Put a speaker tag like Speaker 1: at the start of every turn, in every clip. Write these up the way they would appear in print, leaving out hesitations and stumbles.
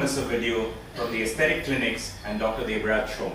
Speaker 1: miss a video from the Aesthetic Clinics and Dr. Devraj Shom.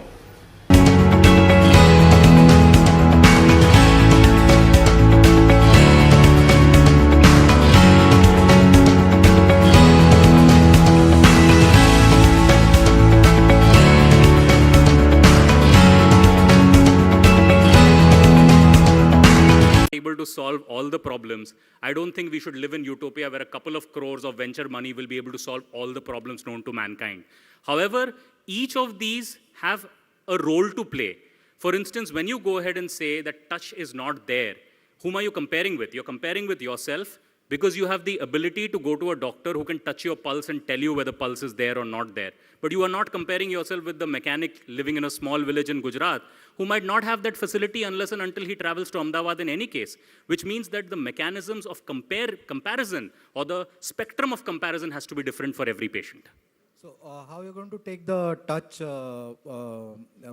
Speaker 2: Able to solve all the problems. I don't think we should live in utopia where a couple of crores of venture money will be able to solve all the problems known to mankind. However, each of these have a role to play. For instance, when you go ahead and say that touch is not there, whom are you comparing with? You're comparing with yourself because you have the ability to go to a doctor who can touch your pulse and tell you whether pulse is there or not there. But you are not comparing yourself with the mechanic living in a small village in Gujarat who might not have that facility unless and until he travels to Ahmedabad in any case, which means that the mechanisms of comparison or the spectrum of comparison has to be different for every patient.
Speaker 3: So how are you going to take the touch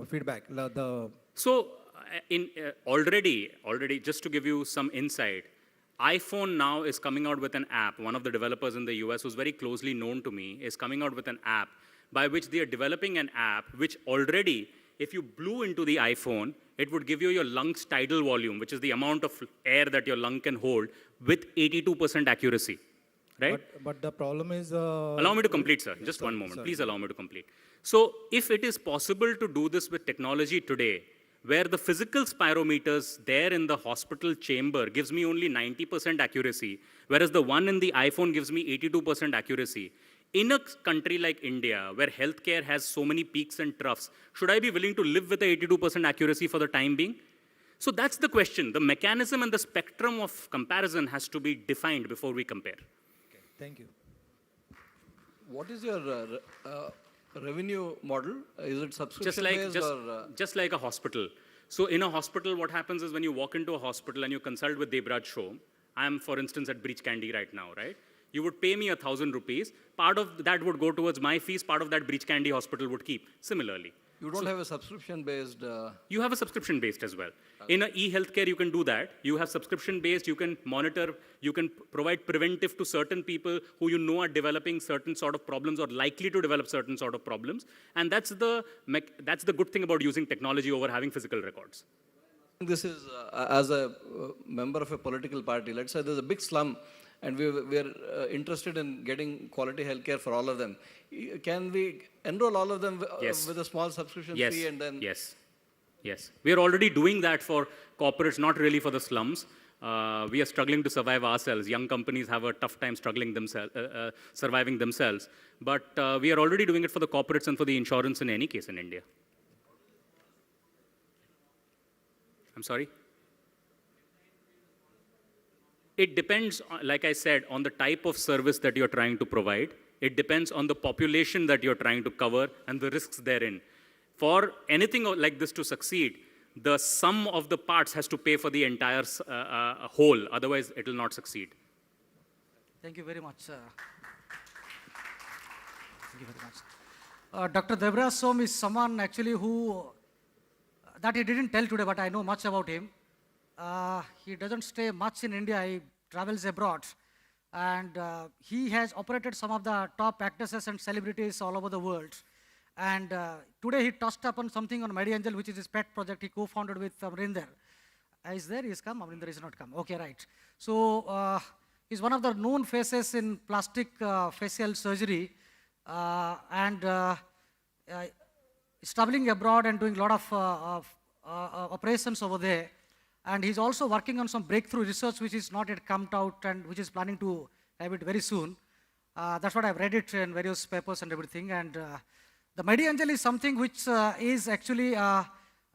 Speaker 3: feedback?
Speaker 2: So already, just to give you some insight, iPhone now is coming out with an app. One of the developers in the US who's very closely known to me is coming out with an app by which they are developing an app which already, if you blew into the iPhone, it would give you your lungs tidal volume, which is the amount of air that your lung can hold, with 82% accuracy. Right?
Speaker 3: But the problem is...
Speaker 2: Allow me to complete, sir. Just one moment. Please allow me to complete. So if it is possible to do this with technology today, where the physical spirometers there in the hospital chamber gives me only 90% accuracy, whereas the one in the iPhone gives me 82% accuracy, in a country like India, where healthcare has so many peaks and troughs, should I be willing to live with the 82% accuracy for the time being? So that's the question. The mechanism and the spectrum of comparison has to be defined before we compare.
Speaker 3: Okay, thank you.
Speaker 4: What is your revenue model? Is it subscription-based or...?
Speaker 2: Just like a hospital. So in a hospital, what happens is when you walk into a hospital and you consult with Devraj Shom, I'm, for instance, at Breach Candy right now, right? You would pay me 1,000 rupees. Part of that would go towards my fees. Part of that Breach Candy hospital would keep. Similarly.
Speaker 4: You don't have a subscription-based...
Speaker 2: You have a subscription-based as well. In an e-healthcare, you can do that. You have subscription-based, you can monitor, you can provide preventive to certain people who you know are developing certain sort of problems or likely to develop certain sort of problems. And that's the good thing about using technology over having physical records.
Speaker 4: This is, as a member of a political party, let's say there's a big slum and we're interested in getting quality healthcare for all of them. Can we enroll all of them with a small subscription fee and then...
Speaker 2: Yes. We are already doing that for corporates, not really for the slums. We are struggling to survive ourselves. Young companies have a tough time struggling themselves, surviving themselves. But we are already doing it for the corporates and for the insurance in any case in India. I'm sorry? It depends, like I said, on the type of service that you're trying to provide. It depends on the population that you're trying to cover and the risks therein. For anything like this to succeed, the sum of the parts has to pay for the entire whole. Otherwise, it will not succeed.
Speaker 5: Thank you very much. Thank you very much. Dr. Devraj Shom is someone actually who, that he didn't tell today, but I know much about him. He doesn't stay much in India. He travels abroad. And he has operated some of the top actresses and celebrities all over the world. And today he touched upon something on MediAngel, which is his pet project he co-founded with Amrinder. Is there? He's come? Amrinder is not come. Okay, right. So he's one of the known faces in plastic facial surgery. And he's traveling abroad and doing a lot of operations over there. And he's also working on some breakthrough research which is not yet come out and which is planning to have it very soon. That's what I've read it in various papers and everything. And the MediAngel is something which is actually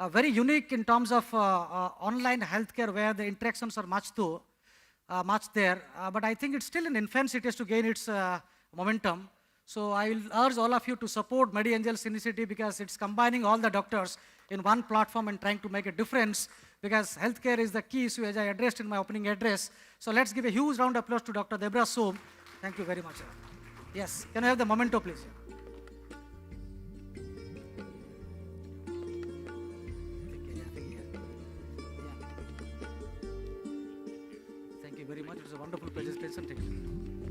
Speaker 5: very unique in terms of online healthcare where the interactions are much there. But I think it's still in infancy. It has to gain its momentum. So I will urge all of you to support MediAngel's initiative because it's combining all the doctors in one platform and trying to make a difference because healthcare is the key issue as I addressed in my opening address. So let's give a huge round of applause to Dr. Devraj Shom. Thank you very much. Yes, can I have the memento, please? Thank you very much. It was a wonderful presentation. Thank you.